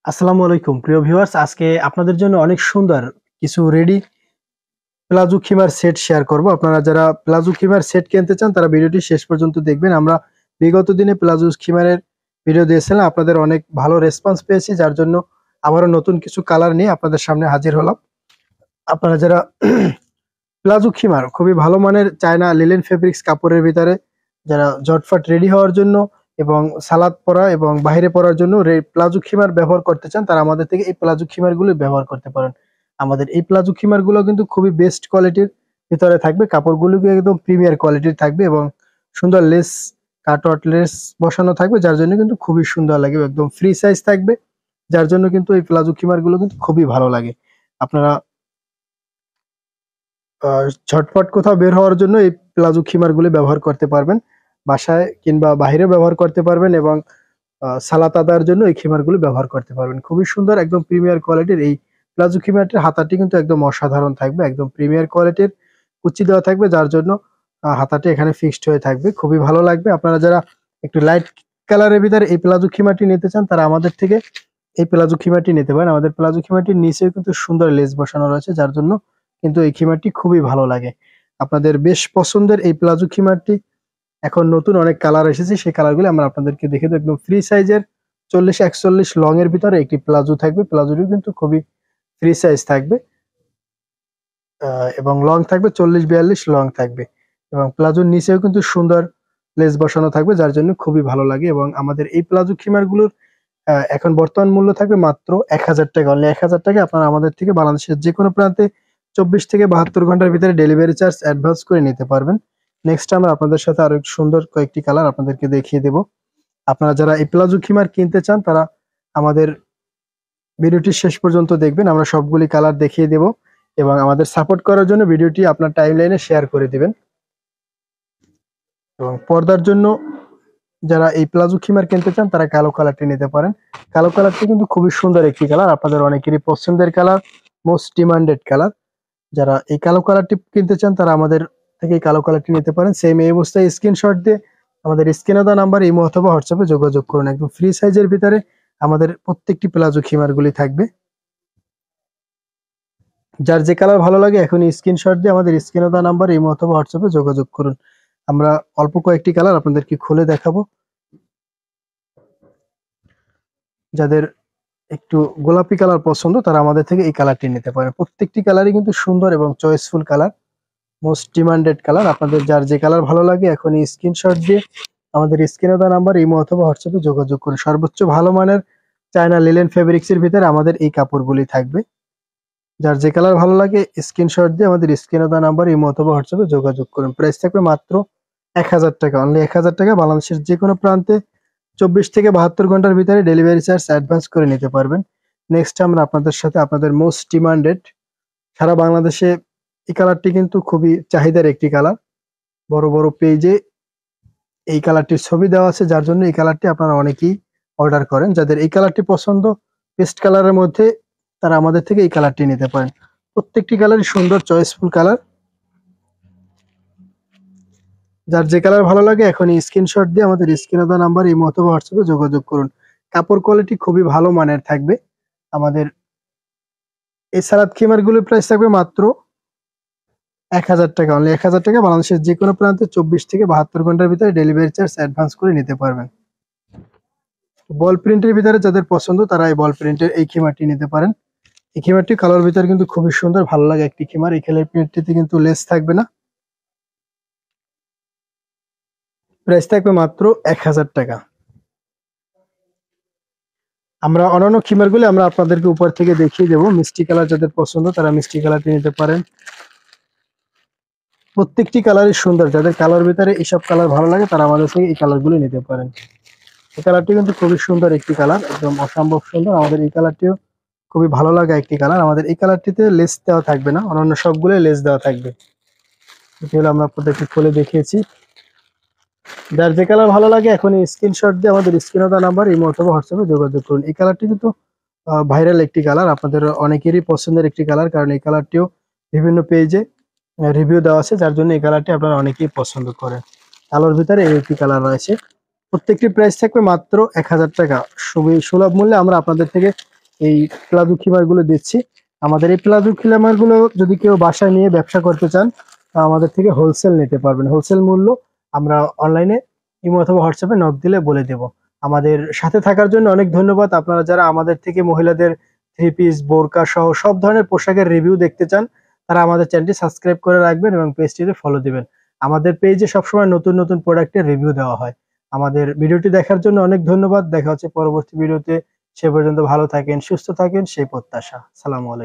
আসসালামু আলাইকুম প্রিয় ভিউয়ার্স, আজকে আপনাদের জন্য অনেক সুন্দর কিছু রেডি প্লাজো খিমার সেট শেয়ার করব। আপনারা যারা প্লাজো খিমার সেট কিনতে চান তারা ভিডিওটি শেষ পর্যন্ত দেখবেন। আমরা বিগত দিনে প্লাজো খিমারের ভিডিও দিয়েছিলাম, আপনাদের অনেক ভালো রেসপন্স পেয়েছি, যার জন্য আবারও নতুন কিছু কালার নিয়ে আপনাদের সামনে হাজির হলাম। আপনারা যারা প্লাজো খিমার খুবই ভালো মানের চায়না লিলেন ফেব্রিক্স কাপড়ের ভিতরে যারা জটফাট রেডি হওয়ার জন্য এবং সালাদ পরা এবং বাইরে পরার জন্য প্লাজো খিমার ব্যবহার করতে চান, তারা আমাদের থেকে এই প্লাজো খিমার গুলো ব্যবহার করতে পারেন। আমাদের এই প্লাজো খিমার গুলো কিন্তু খুবই বেস্ট কোয়ালিটির ভিতরে থাকবে, কাপড়গুলো একদম প্রিমিয়ার কোয়ালিটির থাকবে এবং সুন্দর লেস কাটওয়ার্ট লেস বসানো থাকবে, যার জন্য কিন্তু খুবই সুন্দর লাগে, একদম ফ্রি সাইজ থাকবে, যার জন্য কিন্তু এই প্লাজো খিমার গুলো কিন্তু খুবই ভালো লাগে। আপনারা ঝটপট কোথাও বের হওয়ার জন্য এই প্লাজো খিমার গুলো ব্যবহার করতে পারবেন, বাসায় কিংবা বাইরে ব্যবহার করতে পারবেন এবং সালাত আদার জন্য এই খিমারগুলো ব্যবহার করতে পারবেন। খুবই সুন্দর একদম প্রিমিয়ার কোয়ালিটির এই প্লাজো খিমারটির হাতাটি কিন্তু একদম অসাধারণ থাকবে, একদম প্রিমিয়ার কোয়ালিটির কুচি দেওয়া থাকবে, যার জন্য হাতাটি এখানে ফিক্সড হয়ে থাকবে, খুবই ভালো লাগবে। আপনারা যারা একটু লাইট কালারের ভিতরে এই প্লাজো খিমারটি নিতে চান তারা আমাদের থেকে এই প্লাজো খিমারটি নিতে পারেন। আমাদের প্লাজো খিমারটির নিচেও কিন্তু সুন্দর লেস বসানো রয়েছে, যার জন্য কিন্তু এই খিমারটি খুবই ভালো লাগে। আপনাদের বেশ পছন্দের এই প্লাজো খিমারটি এখন নতুন অনেক কালার এসেছে, সেই কালারগুলো আমরা আপনাদেরকে দেখে দেবো। একদম ফ্রি সাইজের 40-41 লং এর ভিতরে একটি প্লাজো থাকবে, প্লাজোটি কিন্তু খুবই ফ্রি সাইজ থাকবে এবং লং থাকবে 40-42 লং থাকবে এবং প্লাজোর নিচেও কিন্তু সুন্দর লেস বসানো থাকবে, যার জন্য খুবই ভালো লাগে। এবং আমাদের এই প্লাজো খিমার গুলোর এখন বর্তমান মূল্য থাকবে মাত্র 1000 টাকা, অনলি 1000 টাকা। আপনারা আমাদের থেকে বাংলাদেশের যে কোনো প্রান্তে 24 থেকে 72 ঘন্টার ভিতরে ডেলিভারি চার্জ অ্যাডভান্স করে নিতে পারবেন। নেক্সট আমরা আপনাদের সাথে আরো সুন্দর কয়েকটি কালার আপনাদেরকে দেখিয়ে দেব। আপনারা যারা এই প্লাজো খিমার কিনতে চান তারা আমাদের ভিডিওটি শেষ পর্যন্ত দেখবেন, আমরা সবগুলি কালার দেখিয়ে দেব এবং আমাদের সাপোর্ট করার জন্য ভিডিওটি আপনার টাইমলাইনে শেয়ার করে দিবেন। এবং পর্দার জন্য যারা এই প্লাজো খিমার কিনতে চান তারা কালো কালারটি নিতে পারেন। কালো কালারটি কিন্তু খুবই সুন্দর একটি কালার, আপনাদের অনেকেরই পছন্দের কালার, মোস্ট ডিমান্ডেড কালার। যারা এই কালো কালারটি কিনতে চান তারা আমাদের থেকে এই কালো কালারটি নিতে পারেন। সেম এই অবস্থায় স্ক্রিনশট দিয়ে আমাদের স্ক্রিনে দেওয়া নাম্বার ইমো অথবা হোয়াটসঅ্যাপে যোগাযোগ করুন। একদম ফ্রি সাইজের ভিতরে আমাদের প্রত্যেকটি প্লাজো খিমারগুলি থাকবে। যার যে কালার ভালো লাগে এখনই স্ক্রিনশট দিয়ে আমাদের স্ক্রিনে দেওয়া নাম্বার ইমো অথবা হোয়াটসঅ্যাপে যোগাযোগ করুন। আমরা অল্প কয়েকটি কালার আপনাদেরকে খুলে দেখাবো। যাদের একটু গোলাপি কালার পছন্দ তারা আমাদের থেকে এই কালারটি নিতে পারেন। প্রত্যেকটি কালারই কিন্তু সুন্দর এবং choiceful colour, most demanded colour. আপনাদের যার যে কালার ভালো লাগে এখনই স্ক্রিনশট দিয়ে আমাদের স্ক্রিনে দেওয়া নাম্বার ইমো অথবা হোয়াটসঅ্যাপে যোগাযোগ করুন। সর্বোচ্চ ভালো মানের চায়না লিলেন ফেব্রিক্স এর ভিতরে আমাদের এই কাপড়গুলি থাকবে। যার যে কালার ভালো লাগে স্ক্রিনশট দিয়ে আমাদের স্ক্রিনে দেওয়া নাম্বার ইমো অথবা হোয়াটসঅ্যাপে যোগাযোগ করুন। প্রাইস থাকবে মাত্র 1000 টাকা, অনলি 1000 টাকা। বাংলাদেশের যে কোনো প্রান্তে 24 থেকে 72 ঘন্টার ভিতরে ডেলিভারি চার্জ অ্যাডভান্স করে নিতে পারবেন। নেক্সট আমরা আপনাদের সাথে আপনাদের মোস্ট ডিমান্ডেড, সারা বাংলাদেশে এই কালারটি কিন্তু খুবই চাহিদার একটি কালার, বড় বড় পেজে এই কালারটির ছবি দেওয়া আছে, যার জন্য এই কালারটি আপনারা অনেকেই অর্ডার করেন। যাদের এই কালারটি পছন্দ পেস্ট কালারের মধ্যে তারা আমাদের থেকে এই কালারটি নিতে পারেন। প্রত্যেকটি কালারই সুন্দর চয়েসফুল কালার। যার যে কালার ভালো লাগে এখনই স্ক্রিনশট দিয়ে আমাদের স্ক্রিনে দেওয়া নাম্বার ইমো অথবা হোয়াটসঅ্যাপে যোগাযোগ করুন। কাপড় কোয়ালিটি খুবই ভালো মানের থাকবে। আমাদের এই সালাদ খিমার গুলোর প্রাইস থাকবে মাত্র 1000 টাকা, অনলি 1000 টাকা। বাংলাদেশের যে কোনো প্রান্তে 24 থেকে 72 ঘন্টার ভিতরে ডেলিভারি চার্জ অ্যাডভান্স করে নিতে পারবেন। বল প্রিন্টের ভিতরে যাদের পছন্দ তারা এই বল প্রিন্টের এই খিমারটি নিতে পারেন। এই খিমারটি কালার ভিতরে কিন্তু খুবই সুন্দর, ভালো লাগে একটি খিমার। এই খেলার প্রিন্টটিতে কিন্তু লেস থাকবে না। প্রাইস থাকবে মাত্র 1000 টাকা। আমরা অন্যান্য খিমার গুলো আমরা আপনাদেরকে উপর থেকে দেখিয়ে দেবো। মিষ্টি কালার যাদের পছন্দ তারা মিষ্টি কালারটি নিতে পারেন। প্রত্যেকটি কালারই সুন্দর, যাদের কালার ভিতরে এইসব কালার ভালো লাগে তারা আমাদের থেকে এই কালার গুলো নিতে পারেন। এই কালারটি কিন্তু খুবই সুন্দর একটি কালার, একদম অসম্ভব সুন্দর। আমাদের এই কালারটিও খুবই ভালো লাগা একটি কালার। আমাদের এই কালারটিতে লেস দেওয়া থাকবে না, অন্যান্য সবগুলোই লেস দেওয়া থাকবে। এটি হলো আমরা আপনাদেরকে খুলে দেখিয়েছি। যার যে কালার ভালো লাগে এখনই স্ক্রিনশট দিয়ে আমাদের স্ক্রিনে দেওয়া নাম্বার ইমো অথবা হোয়াটসঅ্যাপে যোগাযোগ করুন। এই কালারটি কিন্তু ভাইরাল একটি কালার, আপনাদের অনেকেরই পছন্দের একটি কালার, কারণ এই কালারটিও বিভিন্ন পেজে রিভিউ দেওয়া আছে, যার জন্য এই কালারটি আপনারা অনেকেই পছন্দ করেন। কালোর ভিতরে এই একটি কালার রয়েছে। প্রত্যেকটি প্রাইস থাকবে মাত্র 1000 টাকা। খুবই সুলভ মূল্যে আমরা আপনাদের থেকে এই প্লাজো খিমার গুলো দিচ্ছি। আমাদের এই প্লাজো খিমার গুলো যদি কেউ বাসায় নিয়ে ব্যবসা করতে চান, তা আমাদের থেকে হোলসেল নিতে পারবেন। হোলসেল মূল্য আমরা অনলাইনে ইমো অথবা হোয়াটসঅ্যাপে নক দিলে বলে দেব। আমাদের সাথে থাকার জন্য অনেক ধন্যবাদ। আপনারা যারা আমাদের থেকে মহিলাদের থ্রি পিস, বোরকা সহ সব ধরনের পোশাকের রিভিউ দেখতে চান, তারা আমাদের চ্যানেলটি সাবস্ক্রাইব করে রাখবেন এবং পেজটিতে ফলো দিবেন। আমাদের পেজে সবসময় নতুন নতুন প্রোডাক্টের রিভিউ দেওয়া হয়। আমাদের ভিডিওটি দেখার জন্য অনেক ধন্যবাদ। দেখা হচ্ছে পরবর্তী ভিডিওতে। সে পর্যন্ত ভালো থাকেন, সুস্থ থাকেন, সেই প্রত্যাশা। সালামু আলাইকুম।